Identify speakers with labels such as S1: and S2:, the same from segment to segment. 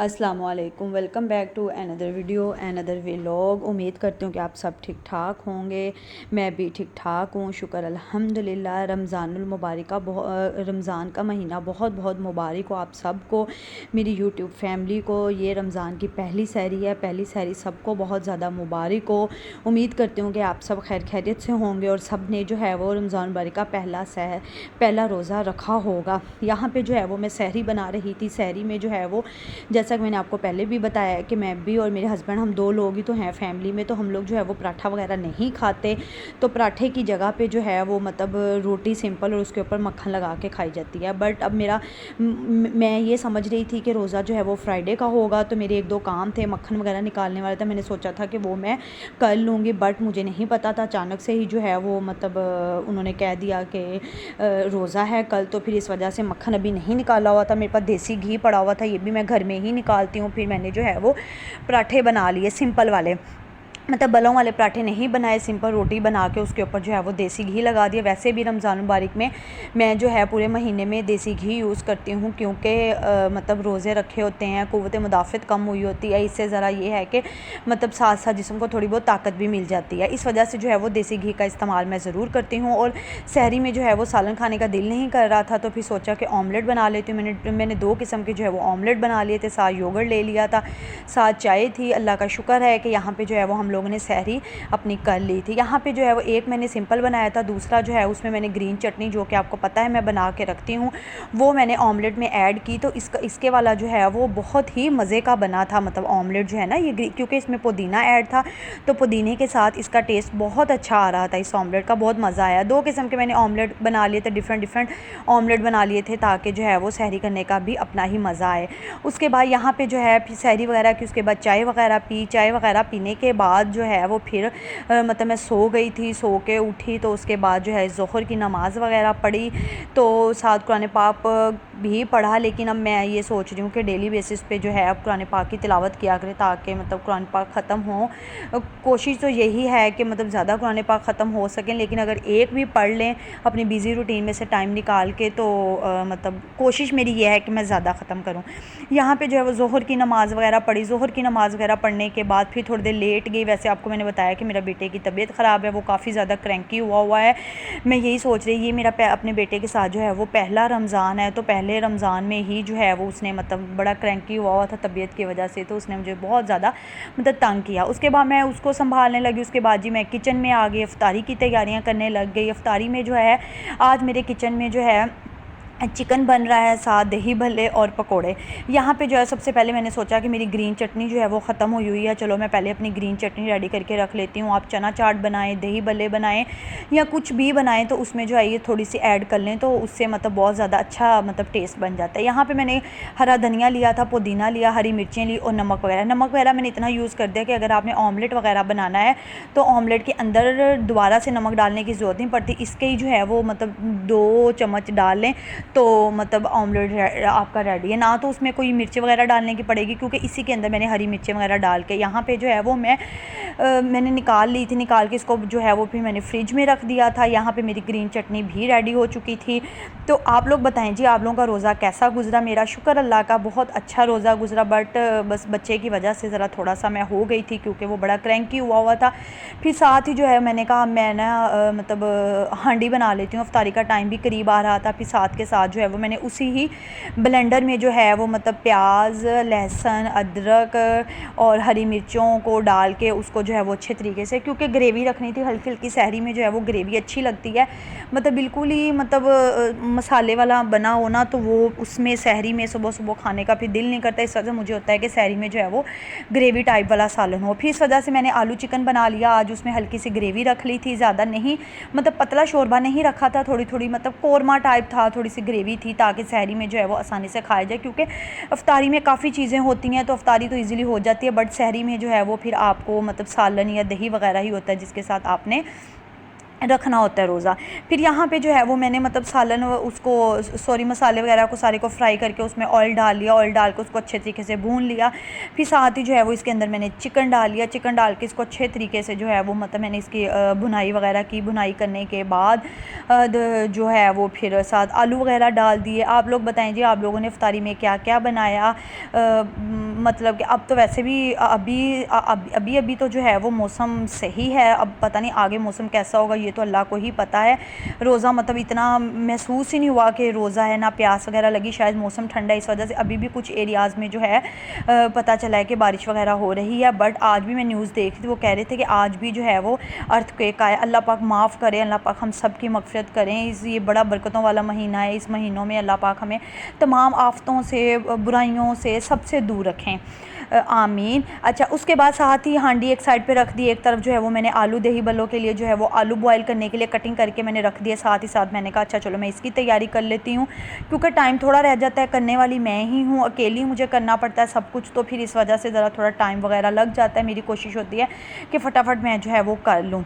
S1: अस्सलाम वालेकुम, welcome back to another video another vlog. उम्मीद करती हूँ कि आप सब ठीक ठाक होंगे। मैं भी ठीक ठाक हूँ, शुक्र अल्हम्दुलिल्लाह। रमज़ानुल मुबारक का रमज़ान का महीना बहुत बहुत मुबारक हो आप सबको, मेरी यूट्यूब फैमिली को। ये रमज़ान की पहली सहरी है, पहली सहरी सबको बहुत ज़्यादा मुबारक हो। उम्मीद करती हूँ कि आप सब खैर खैरियत से होंगे और सब ने जो है वो रमज़ान मुबारक का पहला रोज़ा रखा होगा। यहाँ पे जो है वो मैं सहरी बना रही थी। सहरी में जो है वो, जैसा कि मैंने आपको पहले भी बताया है कि मैं भी और मेरे हस्बैंड हम दो लोग ही तो हैं फैमिली में, तो हम लोग जो है वो पराठा वगैरह नहीं खाते। तो पराठे की जगह पे जो है वो मतलब रोटी सिंपल और उसके ऊपर मक्खन लगा के खाई जाती है। बट अब मैं ये समझ रही थी कि रोज़ा जो है वो फ्राइडे का होगा, तो मेरे एक दो काम थे, मक्खन वगैरह निकालने वाला था। मैंने सोचा था कि वो मैं कर लूँगी, बट मुझे नहीं पता था। अचानक से ही जो है वो मतलब उन्होंने कह दिया कि रोज़ा है कल, तो फिर इस वजह से मक्खन अभी नहीं निकाला हुआ था। मेरे पास देसी घी पड़ा हुआ था, ये भी मैं घर में ही निकालती हूँ। फिर मैंने जो है वो पराठे बना लिए सिंपल वाले, मतलब बलों वाले पराठे नहीं बनाए, सिंपल रोटी बना के उसके ऊपर जो है वो देसी घी लगा दिया। वैसे भी रमज़ान मुबारक में मैं जो है पूरे महीने में देसी घी यूज़ करती हूँ, क्योंकि मतलब रोज़े रखे होते हैं, क़ुव्वत मुदाफ़त कम हुई होती है। इससे ज़रा ये है कि मतलब साथ साथ जिस्म को थोड़ी बहुत ताकत भी मिल जाती है। इस वजह से जो है वो देसी घी का इस्तेमाल मैं ज़रूर करती हूँ। और सहरी में जो है वो सालन खाने का दिल नहीं कर रहा था, तो फिर सोचा कि ऑमलेट बना लेती हूँ। मैंने दो किस्म के जो है वो ऑमलेट बना लिए थे, साथ योगर्ट ले लिया था, साथ चाय थी। अल्लाह का शुक्र है कि यहाँ पे जो है वो हम लोगों ने सहरी अपनी कर ली थी। यहाँ पे जो है वो एक मैंने सिंपल बनाया था, दूसरा जो है उसमें मैंने ग्रीन चटनी, जो कि आपको पता है मैं बना के रखती हूँ, वो मैंने ऑमलेट में ऐड की। तो इसके वाला जो है वो बहुत ही मज़े का बना था। मतलब ऑमलेट जो है ना ये, क्योंकि इसमें पुदीना ऐड था, तो पुदीने के साथ इसका टेस्ट बहुत अच्छा आ रहा था। इस ऑमलेट का बहुत मज़ा आया। दो किस्म के मैंने ऑमलेट बना लिए थे, डिफरेंट ऑमलेट बना लिए थे, ताकि जो है वो सहरी करने का भी अपना ही मज़ा आए। उसके बाद यहाँ पे जो है फिर सहरी वगैरह की, उसके बाद चाय वगैरह पी। चाय वगैरह पीने के बाद जो है वो फिर मतलब मैं सो गई थी। सो के उठी तो उसके बाद जो है ज़ोहर की नमाज़ वगैरह पढ़ी, तो साथ कुरान पाक भी पढ़ा। लेकिन अब मैं ये सोच रही हूँ कि डेली बेसिस पे जो है अब कुरान पाक की तिलावत किया करें, ताकि मतलब कुरान पाक ख़त्म हो। कोशिश तो यही है कि मतलब ज़्यादा कुरान पाक ख़त्म हो सकें, लेकिन अगर एक भी पढ़ लें अपनी बिज़ी रूटीन में से टाइम निकाल के, तो मतलब कोशिश मेरी ये है कि मैं ज़्यादा ख़त्म करूँ। यहाँ पे जो है वो ज़ोहर की नमाज़ वगैरह पढ़ी। ज़ोहर की नमाज़ वगैरह पढ़ने के बाद फिर थोड़ी देर लेट गई। वैसे आपको मैंने बताया कि मेरा बेटे की तबीयत ख़राब है, वो काफ़ी ज़्यादा क्रैंकी हुआ है। मैं यही सोच रही, ये मेरा अपने बेटे के साथ जो है वो पहला रमज़ान है, तो पहले रमज़ान में ही जो है वो उसने मतलब बड़ा क्रैंकी हुआ था तबीयत की वजह से, तो उसने मुझे बहुत ज़्यादा मतलब तंग किया। उसके बाद मैं उसको संभालने लगी। उसके बाद जी मैं किचन में आ गई, इफ्तारी की तैयारियां करने लग गई। इफ्तारी में जो है आज मेरे किचन में जो है चिकन बन रहा है, साथ दही भल्ले और पकोड़े। यहाँ पे जो है सबसे पहले मैंने सोचा कि मेरी ग्रीन चटनी जो है वो ख़त्म हुई है, चलो मैं पहले अपनी ग्रीन चटनी रेडी करके रख लेती हूँ। आप चना चाट बनाएं, दही भल्ले बनाएं या कुछ भी बनाएं, तो उसमें जो है ये थोड़ी सी ऐड कर लें, तो उससे मतलब बहुत ज़्यादा अच्छा मतलब टेस्ट बन जाता है। यहाँ पर मैंने हरा धनिया लिया था, पुदीना लिया, हरी मिर्चें ली और नमक वगैरह मैंने इतना यूज़ कर दिया कि अगर आपने ऑमलेट वगैरह बनाना है तो ऑमलेट के अंदर दोबारा से नमक डालने की ज़रूरत नहीं पड़ती। इसके ही जो है वो मतलब 2 चम्मच डाल लें तो मतलब ऑमलेट आपका रेडी है। ना तो उसमें कोई मिर्च वगैरह डालने की पड़ेगी, क्योंकि इसी के अंदर मैंने हरी मिर्चें वगैरह डाल के यहाँ पे जो है वो मैंने निकाल ली थी। निकाल के इसको जो है वो फिर मैंने फ्रिज में रख दिया था। यहाँ पे मेरी ग्रीन चटनी भी रेडी हो चुकी थी। तो आप लोग बताएं जी, आप लोगों का रोज़ा कैसा गुजरा? मेरा शुक्र अल्लाह का बहुत अच्छा रोज़ा गुजरा, बट बस बच्चे की वजह से ज़रा थोड़ा सा मैं हो गई थी, क्योंकि वो बड़ा क्रैंकी हुआ था। फिर साथ ही जो है मैंने कहा मैं ना मतलब हांडी बना लेती हूँ, इफ्तारी का टाइम भी करीब आ रहा था। फिर साथ के साथ जो है वो मैंने उसी ही ब्लेंडर में जो है वो मतलब प्याज, लहसुन, अदरक और हरी मिर्चों को डाल के उसको जो है वो अच्छे तरीके से, क्योंकि ग्रेवी रखनी थी हल्की हल्की, सहरी में जो है वो ग्रेवी अच्छी लगती है। मतलब बिल्कुल ही मतलब मसाले वाला बना हो ना, तो वो उसमें सहरी में सुबह सुबह खाने का फिर दिल नहीं करता। इस वजह से मुझे होता है कि सहरी में जो है वो ग्रेवी टाइप वाला सालन हो। फिर इस वजह से मैंने आलू चिकन बना लिया आज, उसमें हल्की सी ग्रेवी रख ली थी, ज़्यादा नहीं, मतलब पतला शोरबा नहीं रखा था, थोड़ी थोड़ी मतलब कोरमा टाइप था, थोड़ी सी ग्रेवी थी, ताकि सहरी में जो है वो आसानी से खाया जाए। क्योंकि अफ्तारी में काफ़ी चीज़ें होती हैं, तो अफ्तारी तो इजीली हो जाती है, बट सहरी में जो है वो फिर आपको मतलब सालन या दही वगैरह ही होता है जिसके साथ आपने रखना होता है रोज़ा। फिर यहाँ पे जो है वो मैंने मतलब सालन उसको सॉरी मसाले वगैरह को सारे को फ्राई करके उसमें ऑयल डाल लिया, ऑयल डाल के उसको अच्छे तरीके से भून लिया। फिर साथ ही जो है वो इसके अंदर मैंने चिकन डाल लिया, चिकन डाल के इसको अच्छे तरीके से जो है वो मतलब मैंने इसकी भुनाई वगैरह की। भुनाई करने के बाद जो है वो फिर साथ आलू वगैरह डाल दिए। आप लोग बताएं जी आप लोगों ने इफ्तारी में क्या क्या बनाया। मतलब कि अब तो वैसे भी अभी तो जो है वो मौसम सही है, अब पता नहीं आगे मौसम कैसा होगा, ये तो अल्लाह को ही पता है। रोज़ा मतलब इतना महसूस ही नहीं हुआ कि रोज़ा है, ना प्यास वगैरह लगी। शायद मौसम ठंडा है इस वजह से अभी भी कुछ एरियाज़ में जो है पता चला है कि बारिश वगैरह हो रही है। बट आज भी मैं न्यूज़ देख रही थी, वो कह रहे थे कि आज भी जो है वो अर्थक्वेक आया। अल्लाह पाक माफ़ करें, अल्लाह पाक हम सब की मग़फ़िरत करें। ये बड़ा बरकतों वाला महीना है, इस महीनों में अल्लाह पाक हमें तमाम आफ़तों से, बुराइयों से, सबसे दूर रखें, आमीन। अच्छा, उसके बाद साथ ही हांडी एक साइड पे रख दी। एक तरफ जो है वो मैंने आलू दही बल्लों के लिए जो है वो आलू बॉयल करने के लिए कटिंग करके मैंने रख दिया। साथ ही साथ मैंने कहा अच्छा चलो मैं इसकी तैयारी कर लेती हूँ, क्योंकि टाइम थोड़ा रह जाता है, करने वाली मैं ही हूँ, अकेली मुझे करना पड़ता है सब कुछ, तो फिर इस वजह से ज़रा थोड़ा टाइम वगैरह लग जाता है। मेरी कोशिश होती है कि फटाफट मैं जो है वो कर लूँ।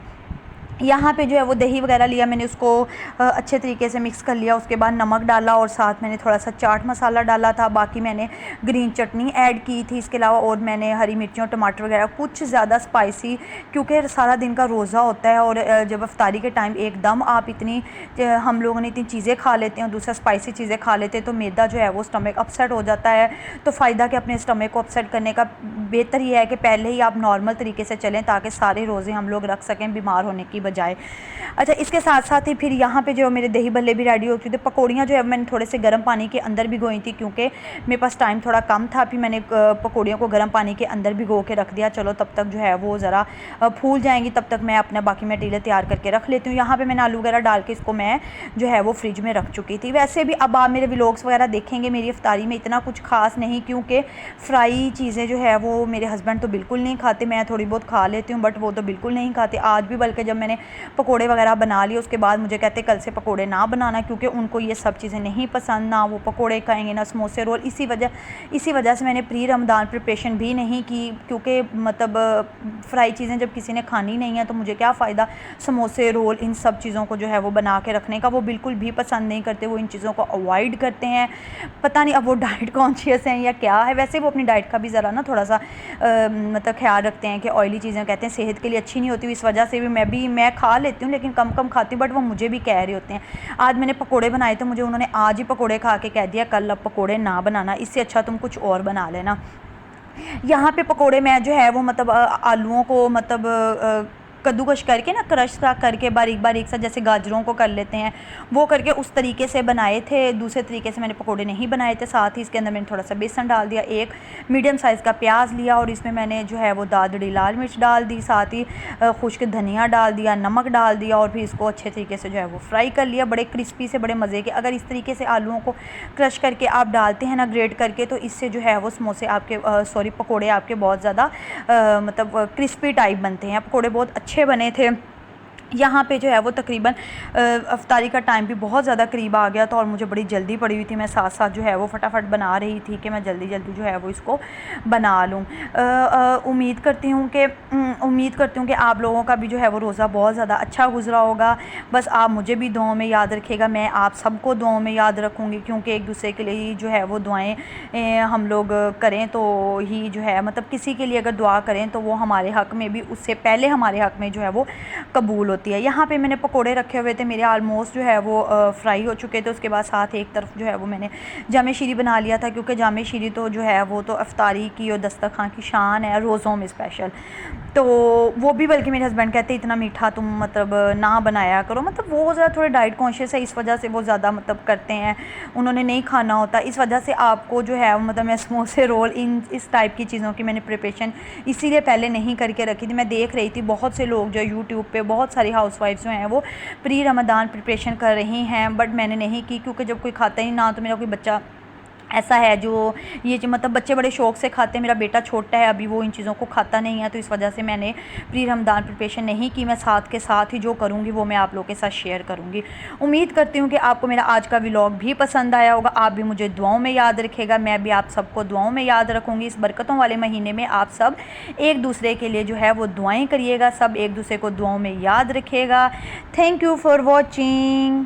S1: यहाँ पे जो है वो दही वगैरह लिया मैंने, उसको अच्छे तरीके से मिक्स कर लिया। उसके बाद नमक डाला और साथ मैंने थोड़ा सा चाट मसाला डाला था। बाकी मैंने ग्रीन चटनी ऐड की थी इसके अलावा, और मैंने हरी मिर्चियों टमाटर वगैरह कुछ ज़्यादा स्पाइसी, क्योंकि सारा दिन का रोज़ा होता है और जब इफ्तारी के टाइम एकदम आप इतनी हम लोगों ने इतनी चीज़ें खा लेते हैं और दूसरा स्पाइसी चीज़ें खा लेते हैं तो मैदा जो है वो स्टमक अपसेट हो जाता है। तो फ़ायदा कि अपने स्टमक को अपसेट करने का बेहतर ये है कि पहले ही आप नॉर्मल तरीके से चलें, ताकि सारे रोज़े हम लोग रख सकें बीमार होने की बजाय। अच्छा, इसके साथ साथ ही फिर यहाँ पे जो मेरे दही भल्ले भी रेडी हो चुके थे। पकौड़ियाँ जो है मैंने थोड़े से गर्म पानी के अंदर भिगोई थी, क्योंकि मेरे पास टाइम थोड़ा कम था। फिर मैंने पकौड़ियों को गर्म पानी के अंदर भिगो के रख दिया। चलो तब तक जो है वो ज़रा फूल जाएंगी, तब तक मैं अपना बाकी मटीरियल तैयार करके रख लेती हूँ। यहाँ पर मैंने आलू वगैरह डाल के इसको मैं जो है वो फ्रिज में रख चुकी थी। वैसे भी अब आप मेरे व्लॉग्स वगैरह देखेंगे, मेरी इफ्तारी में इतना कुछ खास नहीं, क्योंकि फ्राई चीज़ें जो है वो मेरे हस्बैंड तो बिल्कुल नहीं खाते। मैं थोड़ी बहुत खा लेती हूँ, बट वो तो बिल्कुल नहीं खाते। आज भी बल्कि जब मैंने पकोड़े वगैरह बना लिए उसके बाद मुझे कहते कल से पकोड़े ना बनाना, क्योंकि उनको ये सब चीज़ें नहीं पसंद, ना वो पकोड़े खाएंगे ना समोसे रोल। इसी वजह से मैंने प्री रमज़ान प्रिपरेशन भी नहीं की, क्योंकि मतलब फ्राई चीज़ें जब किसी ने खानी नहीं है तो मुझे क्या फ़ायदा समोसे रोल इन सब चीज़ों को जो है वो बना के रखने का। वो बिल्कुल भी पसंद नहीं करते, वो इन चीज़ों को अवॉइड करते हैं। पता नहीं अब वो डाइट कॉन्शियस हैं या क्या है। वैसे वो अपनी डाइट का भी ज़रा ना थोड़ा सा मतलब ख्याल रखते हैं कि ऑयली चीज़ें कहते हैं सेहत के लिए अच्छी नहीं होती। इस वजह से भी मैं खा लेती हूँ, लेकिन कम खाती हूँ, बट वो मुझे भी कह रहे होते हैं। आज मैंने पकोड़े बनाए थे, मुझे उन्होंने आज ही पकोड़े खा के कह दिया कल अब पकोड़े ना बनाना, इससे अच्छा तुम कुछ और बना लेना। यहाँ पे पकोड़े मैं जो है वो मतलब आलूओं को मतलब कद्दूकश करके ना क्रश सा करके बारीक बारीक सा, जैसे गाजरों को कर लेते हैं वो करके उस तरीके से बनाए थे। दूसरे तरीके से मैंने पकोड़े नहीं बनाए थे। साथ ही इसके अंदर मैंने थोड़ा सा बेसन डाल दिया, एक मीडियम साइज़ का प्याज लिया और इसमें मैंने जो है वो दादड़ी लाल मिर्च डाल दी, साथ ही खुश्क धनिया डाल दिया, नमक डाल दिया और फिर इसको अच्छे तरीके से जो है वो फ्राई कर लिया। बड़े क्रिस्पी से, बड़े मज़े के। अगर इस तरीके से आलूओं को क्रश करके आप डालते हैं ना ग्रेट करके, तो इससे जो है वो समोसे आपके पकोड़े आपके बहुत ज़्यादा मतलब क्रिस्पी टाइप बनते हैं। पकोड़े बहुत अच्छे बने थे। यहाँ पे जो है वो तकरीबन इफ्तारी का टाइम भी बहुत ज़्यादा करीब आ गया था और मुझे बड़ी जल्दी पड़ी हुई थी। मैं साथ साथ जो है वो फटाफट बना रही थी कि मैं जल्दी जो है वो इसको बना लूँ। उम्मीद करती हूँ कि आप लोगों का भी जो है वो रोज़ा बहुत ज़्यादा अच्छा गुजरा होगा। बस आप मुझे भी दुआओं में याद रखिएगा, मैं आप सबको दुआओं में याद रखूँगी, क्योंकि एक दूसरे के लिए ही जो है वो दुआएँ हम लोग करें तो ही जो है मतलब किसी के लिए अगर दुआ करें तो वो हमारे हक़ में भी, उससे पहले हमारे हक़ में जो है वो कबूल होती है। यहाँ पे मैंने पकोड़े रखे हुए थे, मेरे ऑलमोस्ट जो है वो फ्राई हो चुके थे। उसके बाद साथ एक तरफ जो है वो मैंने जामे शीरी बना लिया था, क्योंकि जामे शीरी तो जो है वो तो इफ्तारी की और दस्तरखान की शान है, रोज़ों में स्पेशल। तो वो भी बल्कि मेरे हस्बैंड कहते इतना मीठा तुम मतलब ना बनाया करो। मतलब वो ज़रा थोड़े डाइट कॉन्शियस है, इस वजह से वो ज़्यादा मतलब करते हैं, उन्होंने नहीं खाना होता। इस वजह से आपको जो है मतलब मैं समोसे रोल इस टाइप की चीज़ों की मैंने प्रिपरेशन इसीलिए पहले नहीं करके रखी थी। मैं देख रही थी बहुत से लोग जो यूट्यूब पे, बहुत सारी हाउसवाइफ्स जो हैं वो प्री रमज़ान प्रिपरेशन कर रही हैं, बट मैंने नहीं की, क्योंकि जब कोई खाता ही ना तो मेरा कोई बच्चा ऐसा है जो ये मतलब बच्चे बड़े शौक़ से खाते हैं। मेरा बेटा छोटा है अभी, वो इन चीज़ों को खाता नहीं है, तो इस वजह से मैंने प्री रमज़ान प्रिपरेशन नहीं की। मैं साथ के साथ ही जो करूँगी वो मैं आप लोगों के साथ शेयर करूँगी। उम्मीद करती हूँ कि आपको मेरा आज का व्लॉग भी पसंद आया होगा। आप भी मुझे दुआओं में याद रखिएगा, मैं भी आप सबको दुआओं में याद रखूँगी। इस बरकतों वाले महीने में आप सब एक दूसरे के लिए जो है वो दुआएँ करिएगा, सब एक दूसरे को दुआओं में याद रखिएगा। Thank you for watching.